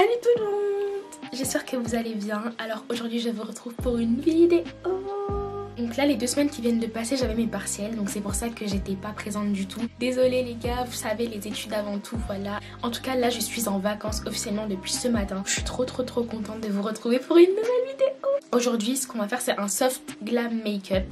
Salut tout le monde, j'espère que vous allez bien. Alors aujourd'hui je vous retrouve pour une vidéo. Donc là les 2 semaines qui viennent de passer j'avais mes partiels, donc c'est pour ça que j'étais pas présente du tout. Désolée les gars, vous savez les études avant tout, voilà. En tout cas là je suis en vacances officiellement depuis ce matin. Je suis trop contente de vous retrouver pour une nouvelle vidéo. Aujourd'hui ce qu'on va faire c'est un soft glam make-up.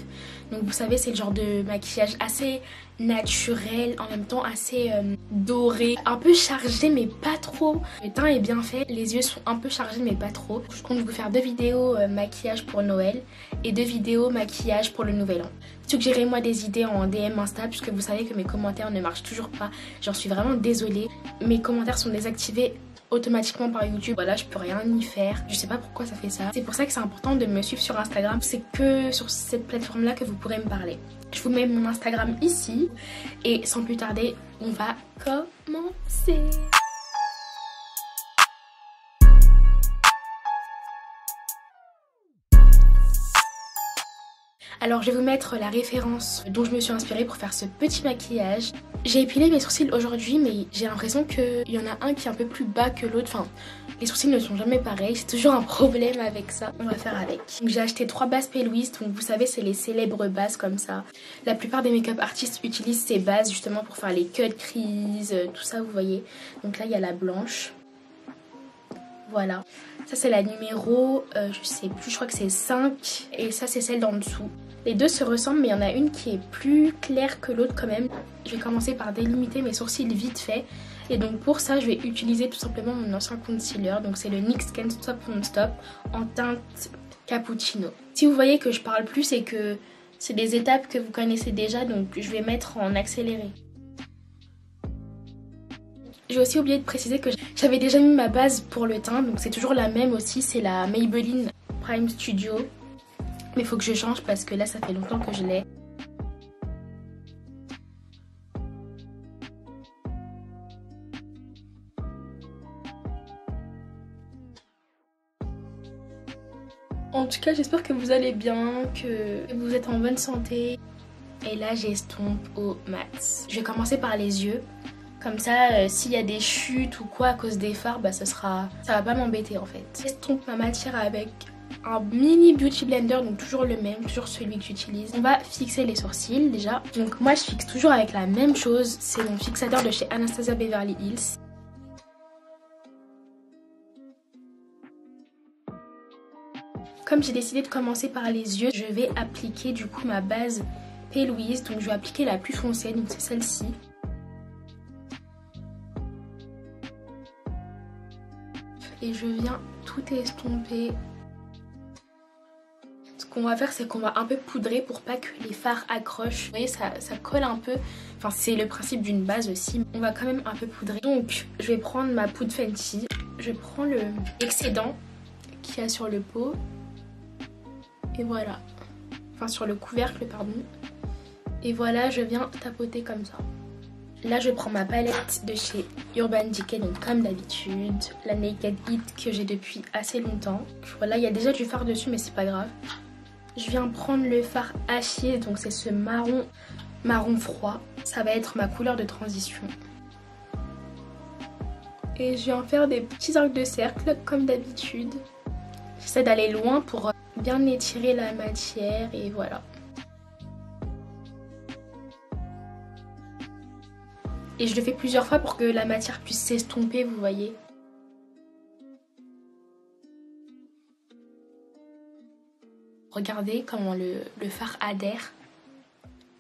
Donc vous savez c'est le genre de maquillage assez naturel, en même temps assez doré, un peu chargé mais pas trop. Le teint est bien fait, les yeux sont un peu chargés mais pas trop. Je compte vous faire 2 vidéos maquillage pour Noël et 2 vidéos maquillage pour le nouvel an. Suggérez-moi des idées en DM Insta puisque vous savez que mes commentaires ne marchent toujours pas. J'en suis vraiment désolée. Mes commentaires sont désactivés automatiquement par YouTube. Voilà, je peux rien y faire. Je sais pas pourquoi ça fait ça. C'est pour ça que c'est important de me suivre sur Instagram. C'est que sur cette plateforme là que vous pourrez me parler. Je vous mets mon Instagram ici. Et sans plus tarder, on va commencer. Alors je vais vous mettre la référence dont je me suis inspirée pour faire ce petit maquillage. J'ai épilé mes sourcils aujourd'hui mais j'ai l'impression qu'il y en a un qui est un peu plus bas que l'autre. Enfin, les sourcils ne sont jamais pareils, c'est toujours un problème avec ça. On va faire avec. J'ai acheté 3 bases P. Louise, donc vous savez c'est les célèbres bases comme ça. La plupart des make-up artistes utilisent ces bases justement pour faire les cut crease, tout ça vous voyez. Donc là il y a la blanche. Voilà, ça c'est la numéro, je sais plus, je crois que c'est 5 et ça c'est celle d'en dessous. Les deux se ressemblent mais il y en a une qui est plus claire que l'autre quand même. Je vais commencer par délimiter mes sourcils vite fait. Et donc pour ça je vais utiliser tout simplement mon ancien concealer. Donc c'est le NYX Can't Stop Won't Stop en teinte cappuccino. Si vous voyez que je parle plus c'est que c'est des étapes que vous connaissez déjà, donc je vais mettre en accéléré. J'ai aussi oublié de préciser que j'avais déjà mis ma base pour le teint, donc c'est toujours la même aussi, c'est la Maybelline Prime Studio. Mais il faut que je change parce que là ça fait longtemps que je l'ai. En tout cas j'espère que vous allez bien, que vous êtes en bonne santé. Et là j'estompe au max. Je vais commencer par les yeux. Comme ça, s'il y a des chutes ou quoi à cause des fards, bah ça va pas m'embêter en fait. J'estompe ma matière avec un mini beauty blender, donc toujours le même, toujours celui que j'utilise. On va fixer les sourcils déjà. Donc moi je fixe toujours avec la même chose, c'est mon fixateur de chez Anastasia Beverly Hills. Comme j'ai décidé de commencer par les yeux, je vais appliquer du coup ma base P. Louise. Donc je vais appliquer la plus foncée, donc c'est celle-ci. Et je viens tout estomper. Ce qu'on va faire c'est qu'on va un peu poudrer pour pas que les fards accrochent. Vous voyez ça colle un peu. Enfin c'est le principe d'une base aussi. On va quand même un peu poudrer. Donc je vais prendre ma poudre Fenty. Je prends le excédent qu'il y a sur le pot. Et voilà. Enfin sur le couvercle pardon. Et voilà je viens tapoter comme ça. Là je prends ma palette de chez Urban Decay, donc comme d'habitude, la Naked Heat que j'ai depuis assez longtemps. Voilà, il y a déjà du fard dessus mais c'est pas grave. Je viens prendre le fard acier, donc c'est ce marron froid. Ça va être ma couleur de transition. Et je viens faire des petits arcs de cercle comme d'habitude. J'essaie d'aller loin pour bien étirer la matière et voilà. Et je le fais plusieurs fois pour que la matière puisse s'estomper, vous voyez. Regardez comment le fard adhère.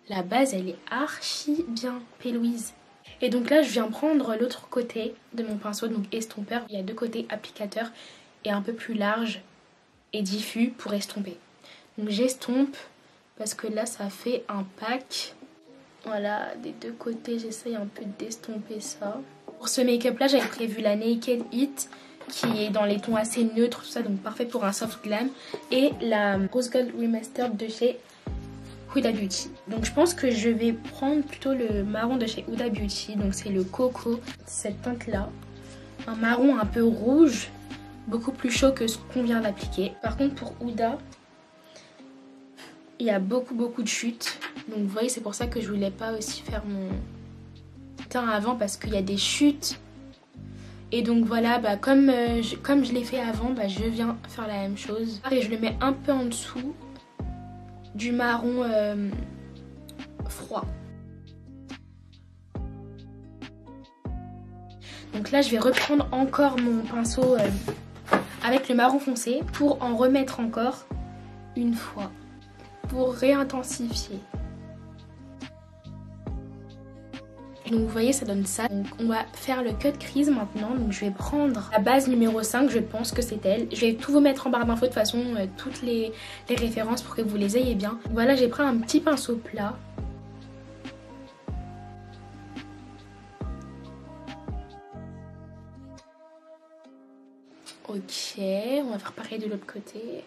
La base, elle est archi bien P. Louise. Et donc là, je viens prendre l'autre côté de mon pinceau, donc estompeur. Il y a 2 côtés applicateurs et un peu plus large et diffus pour estomper. Donc j'estompe parce que là, ça fait un pack. Voilà, des 2 côtés, j'essaye un peu d'estomper ça. Pour ce make-up là, j'avais prévu la Naked Heat qui est dans les tons assez neutres, tout ça, donc parfait pour un soft glam. Et la Rose Gold Remastered de chez Huda Beauty. Donc je pense que je vais prendre plutôt le marron de chez Huda Beauty. Donc c'est le coco, cette teinte là. Un marron un peu rouge, beaucoup plus chaud que ce qu'on vient d'appliquer. Par contre pour Huda, il y a beaucoup de chutes. Donc vous voyez c'est pour ça que je voulais pas aussi faire mon teint avant parce qu'il y a des chutes. Et donc voilà, comme je l'ai fait avant, je viens faire la même chose. Et je le mets un peu en dessous du marron froid. Donc là je vais reprendre encore mon pinceau avec le marron foncé pour en remettre encore une fois pour réintensifier. Donc vous voyez, ça donne ça. Donc on va faire le cut crease maintenant. Donc je vais prendre la base numéro 5, je pense que c'est elle. Je vais tout vous mettre en barre d'infos de toute façon, toutes les références pour que vous les ayez bien. Voilà, j'ai pris un petit pinceau plat. Ok, on va faire pareil de l'autre côté.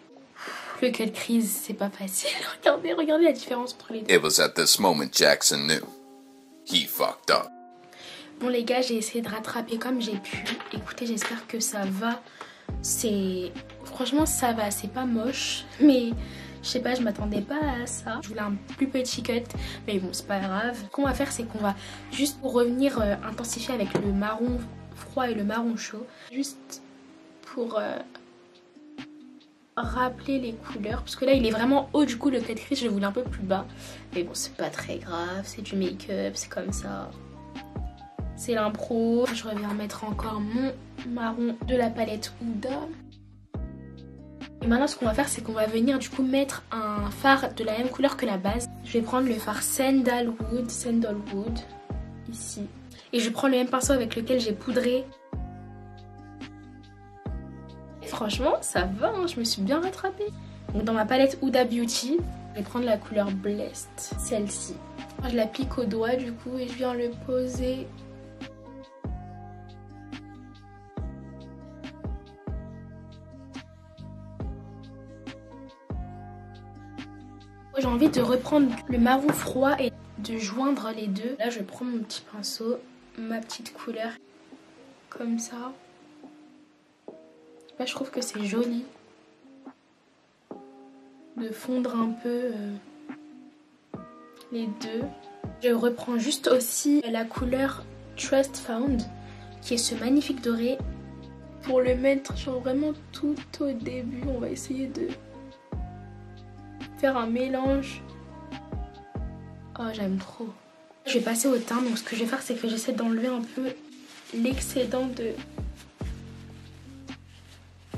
Le cut crease, c'est pas facile. Regardez la différence entre les deux. It was at this moment Jackson knew. He fucked up. Bon les gars, j'ai essayé de rattraper comme j'ai pu. Écoutez, j'espère que ça va. Franchement ça va, c'est pas moche. Mais je sais pas, je m'attendais pas à ça. Je voulais un plus petit cut, mais bon c'est pas grave. Ce qu'on va faire, c'est qu'on va juste pour revenir intensifier avec le marron froid et le marron chaud. Juste pour rappeler les couleurs. Parce que là il est vraiment haut, du coup le cut crease je le voulais un peu plus bas. Mais bon c'est pas très grave, c'est du make-up, c'est comme ça. C'est l'impro. Je reviens mettre encore mon marron de la palette Huda. Et maintenant ce qu'on va faire, c'est qu'on va venir du coup mettre un fard de la même couleur que la base. Je vais prendre le fard Sandalwood ici. Et je prends le même pinceau avec lequel j'ai poudré. Et franchement ça va, hein, je me suis bien rattrapée. Donc dans ma palette Huda Beauty, je vais prendre la couleur Blessed, celle-ci. Je l'applique au doigt du coup et je viens le poser. J'ai envie de reprendre le marron froid et de joindre les deux. Là je prends mon petit pinceau, ma petite couleur, comme ça. Là je trouve que c'est joli de fondre un peu les deux. Je reprends juste aussi la couleur Trust Found, qui est ce magnifique doré, pour le mettre genre vraiment tout au début. On va essayer de faire un mélange. Oh j'aime trop. Je vais passer au teint, donc ce que je vais faire c'est que j'essaie d'enlever un peu l'excédent de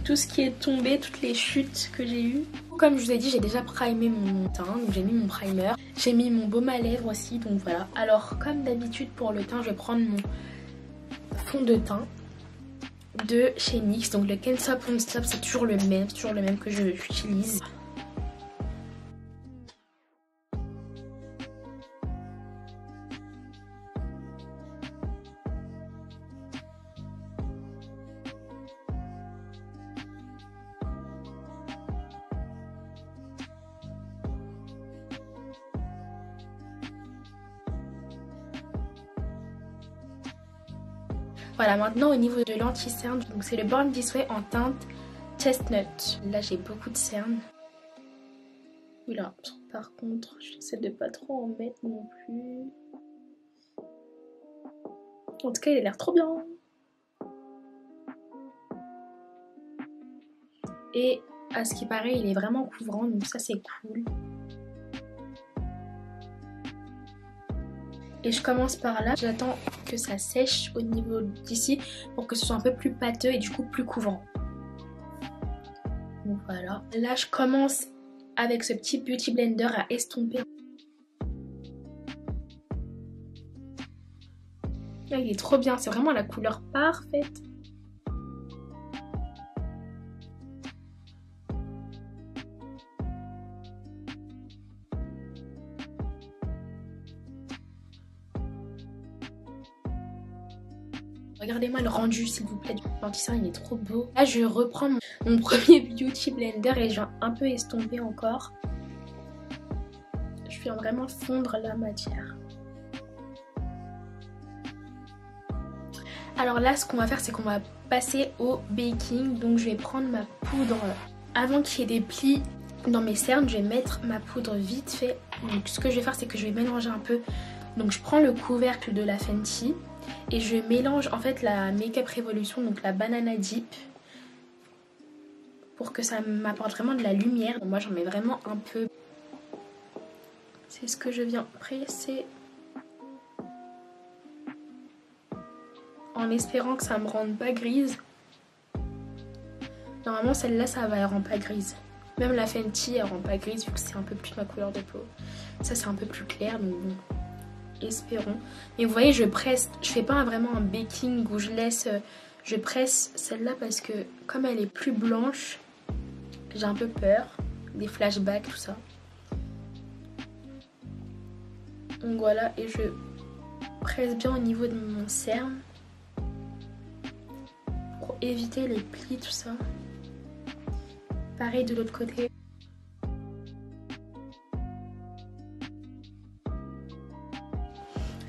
tout ce qui est tombé, toutes les chutes que j'ai eues. Comme je vous ai dit, j'ai déjà primé mon teint, donc j'ai mis mon primer. J'ai mis mon baume à lèvres aussi, donc voilà. Alors comme d'habitude pour le teint, je vais prendre mon fond de teint de chez NYX. Donc le Can't Stop Won't Stop, c'est toujours le même que j'utilise. Voilà, maintenant au niveau de l'anti-cerne, donc c'est le Born This Way en teinte Chestnut. Là j'ai beaucoup de cernes. Oula, par contre, j'essaie de pas trop en mettre non plus. En tout cas, il a l'air trop bien. Et à ce qui paraît, il est vraiment couvrant, donc ça c'est cool. Et je commence par là, j'attends que ça sèche au niveau d'ici pour que ce soit un peu plus pâteux et du coup plus couvrant. Donc voilà. Là je commence avec ce petit beauty blender à estomper. Là il est trop bien, c'est vraiment la couleur parfaite. Regardez-moi le rendu s'il vous plaît du l'anti-cerne, il est trop beau. Là je reprends mon premier beauty blender et je viens un peu estomper encore. Je viens vraiment fondre la matière. Alors là ce qu'on va faire c'est qu'on va passer au baking. Donc je vais prendre ma poudre. Avant qu'il y ait des plis dans mes cernes, je vais mettre ma poudre vite fait. Donc ce que je vais faire c'est que je vais mélanger un peu. Donc je prends le couvercle de la Fenty. Et je mélange en fait la Makeup Revolution, donc la Banana Dip, pour que ça m'apporte vraiment de la lumière. Moi j'en mets vraiment un peu. C'est ce que je viens presser. En espérant que ça me rende pas grise. Normalement celle-là ça va, elle rend pas grise. Même la Fenty elle rend pas grise vu que c'est un peu plus ma couleur de peau. Ça c'est un peu plus clair donc bon. Espérons. Mais vous voyez je presse, je fais pas vraiment un baking où je laisse, je presse celle-là parce que comme elle est plus blanche, j'ai un peu peur, des flashbacks tout ça. Donc voilà, et je presse bien au niveau de mon cerne pour éviter les plis tout ça. Pareil de l'autre côté.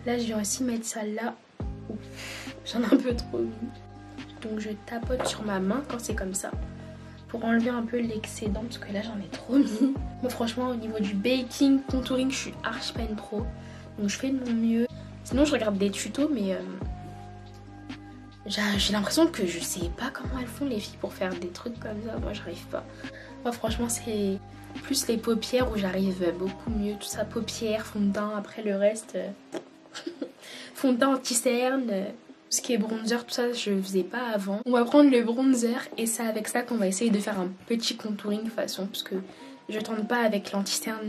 Là, je viens aussi mettre ça là. J'en ai un peu trop mis. Donc, je tapote sur ma main quand c'est comme ça. Pour enlever un peu l'excédent. Parce que là, j'en ai trop mis. Moi, franchement, au niveau du baking, contouring, je suis archi pas une pro. Donc, je fais de mon mieux. Sinon, je regarde des tutos, mais j'ai l'impression que je sais pas comment elles font les filles pour faire des trucs comme ça. Moi, j'arrive pas. Moi, franchement, c'est plus les paupières où j'arrive beaucoup mieux. Tout ça, paupières, fond de teint. Après, le reste... fond de teint anti-cerne, ce qui est bronzer, tout ça je faisais pas avant. On va prendre le bronzer et c'est avec ça qu'on va essayer de faire un petit contouring façon, parce que je tente pas avec l'anti-cerne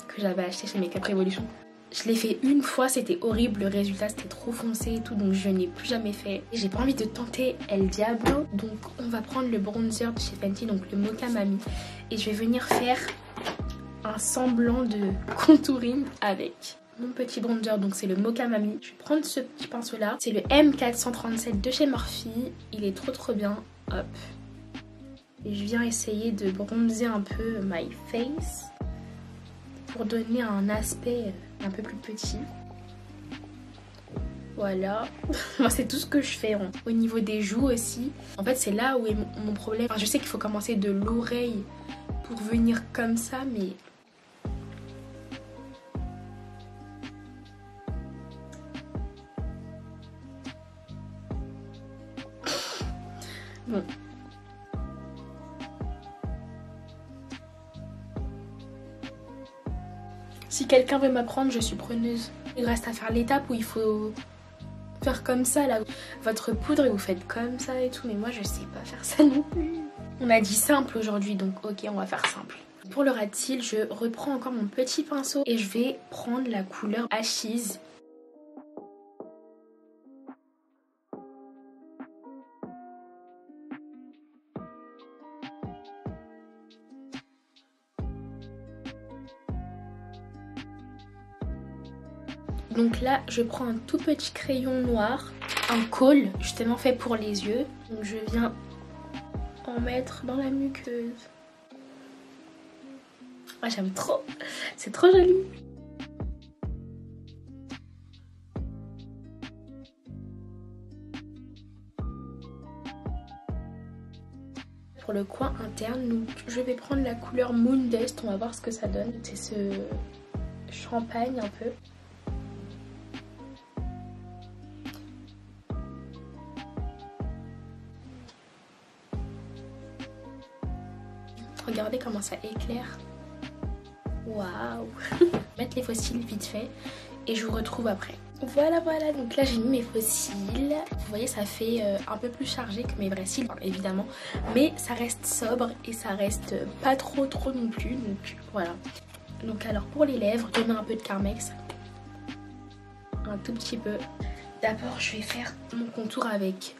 que j'avais acheté chez Makeup Revolution. Je l'ai fait une fois, c'était horrible, le résultat c'était trop foncé et tout, donc je n'ai plus jamais fait. J'ai pas envie de tenter El Diablo, donc on va prendre le bronzer de chez Fenty, donc le Mocha Mami, et je vais venir faire un semblant de contouring avec mon petit bronzer, donc c'est le Mocha Mami. Je vais prendre ce petit pinceau là, c'est le M437 de chez Morphe, il est trop bien, hop. Et je viens essayer de bronzer un peu my face pour donner un aspect un peu plus petit. Voilà, moi c'est tout ce que je fais. Au niveau des joues aussi, en fait c'est là où est mon problème. Enfin, je sais qu'il faut commencer de l'oreille pour venir comme ça, mais... Bon. Si quelqu'un veut m'apprendre, je suis preneuse. Il reste à faire l'étape où il faut faire comme ça là. Votre poudre et vous faites comme ça et tout. Mais moi je sais pas faire ça non plus. On a dit simple aujourd'hui donc ok on va faire simple. Pour le ras de cils, je reprends encore mon petit pinceau et je vais prendre la couleur Ashes. Donc là, je prends un tout petit crayon noir, un kohl, justement fait pour les yeux. Donc je viens en mettre dans la muqueuse. Ah, j'aime trop, c'est trop joli. Pour le coin interne, donc je vais prendre la couleur Moon Dust, on va voir ce que ça donne. C'est ce champagne un peu. Regardez comment ça éclaire. Waouh. Mettre les faux cils vite fait et je vous retrouve après. Voilà, donc là j'ai mis mes faux cils. Vous voyez ça fait un peu plus chargé que mes vrais cils évidemment. Mais ça reste sobre et ça reste pas trop non plus. Donc voilà. Donc alors pour les lèvres, je mets un peu de Carmex. Un tout petit peu. D'abord je vais faire mon contour avec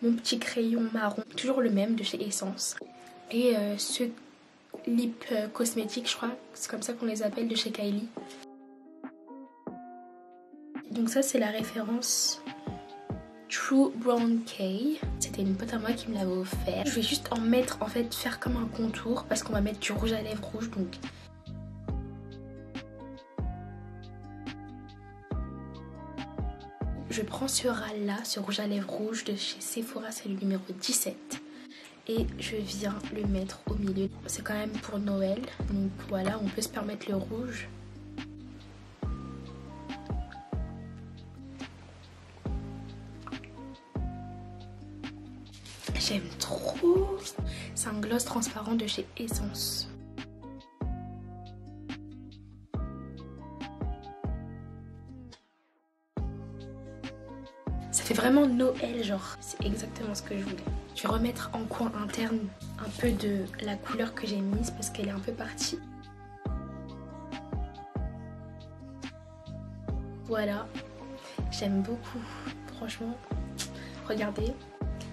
mon petit crayon marron. Toujours le même de chez Essence. Et ce lip cosmétique, je crois, c'est comme ça qu'on les appelle, de chez Kylie. Donc ça c'est la référence True Brown K. C'était une pote à moi qui me l'avait offert. Je vais juste en mettre, en fait, faire comme un contour parce qu'on va mettre du rouge à lèvres rouge, donc... Je prends ce ras là, ce rouge à lèvres rouge de chez Sephora, c'est le numéro 17. Et je viens le mettre au milieu. C'est quand même pour Noël, donc voilà, on peut se permettre le rouge. J'aime trop. C'est un gloss transparent de chez Essence. Ça fait vraiment Noël, genre. C'est exactement ce que je voulais. Je vais remettre en coin interne un peu de la couleur que j'ai mise parce qu'elle est un peu partie. Voilà. J'aime beaucoup. Franchement, regardez.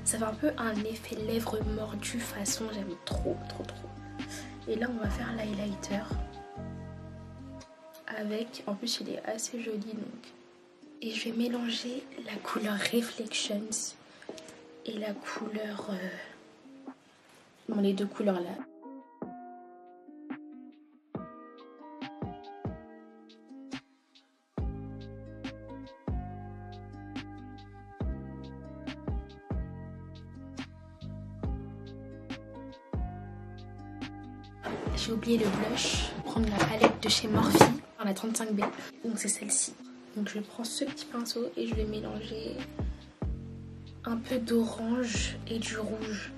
Ça fait un peu un effet lèvres mordues façon. J'aime trop. Et là, on va faire l'highlighter. Avec, en plus, il est assez joli donc. Et je vais mélanger la couleur Reflections et la couleur... Bon, les deux couleurs là. J'ai oublié le blush. Prendre la palette de chez Morphe, la 35B. Donc c'est celle-ci. Donc je prends ce petit pinceau et je vais mélanger un peu d'orange et du rouge.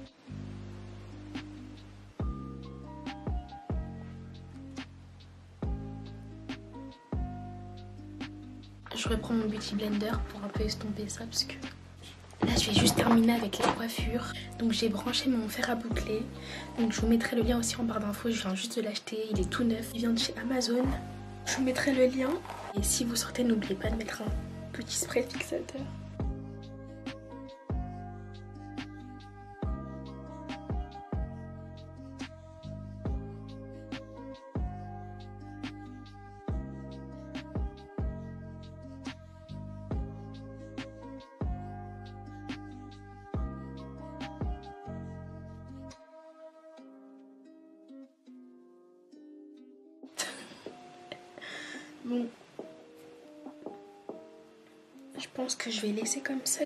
Je reprends mon Beauty Blender pour un peu estomper ça parce que là je vais juste terminer avec la coiffure. Donc j'ai branché mon fer à boucler. Donc je vous mettrai le lien aussi en barre d'infos. Je viens juste de l'acheter, il est tout neuf. Il vient de chez Amazon. Je vous mettrai le lien. Et si vous sortez, n'oubliez pas de mettre un petit spray fixateur. Bon, je pense que je vais laisser comme ça.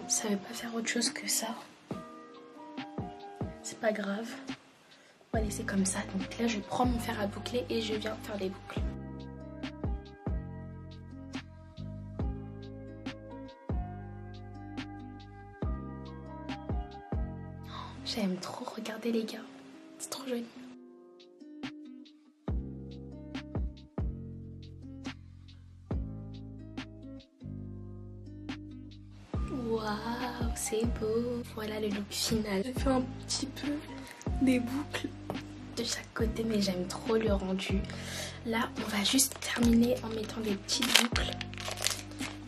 Ça veut pas faire autre chose que ça. C'est pas grave. On va laisser comme ça. Donc là, je prends mon fer à boucler et je viens faire les boucles. J'aime trop, regarder les gars. C'est trop joli. Waouh, c'est beau. Voilà le look final. J'ai fait un petit peu des boucles de chaque côté, mais j'aime trop le rendu. Là, on va juste terminer en mettant des petites boucles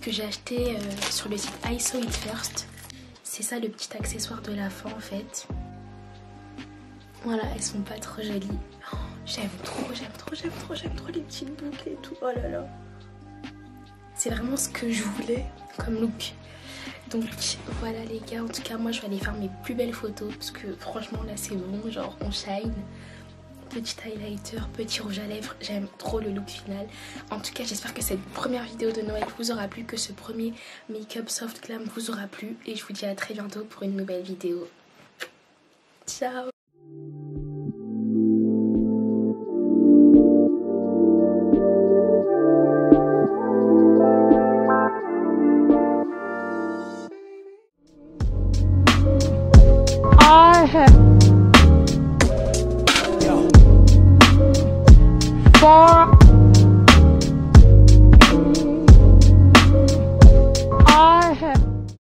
que j'ai acheté sur le site I Saw It First. C'est ça le petit accessoire de la fin en fait. Voilà, elles sont pas trop jolies. Oh, j'aime trop les petites boucles et tout. Oh là là. C'est vraiment ce que je voulais comme look. Donc voilà les gars, en tout cas moi je vais aller faire mes plus belles photos parce que franchement là c'est bon, genre on shine. Petit highlighter, petit rouge à lèvres, j'aime trop le look final. En tout cas j'espère que cette première vidéo de Noël vous aura plu, que ce premier make-up soft glam vous aura plu. Et je vous dis à très bientôt pour une nouvelle vidéo. Ciao. For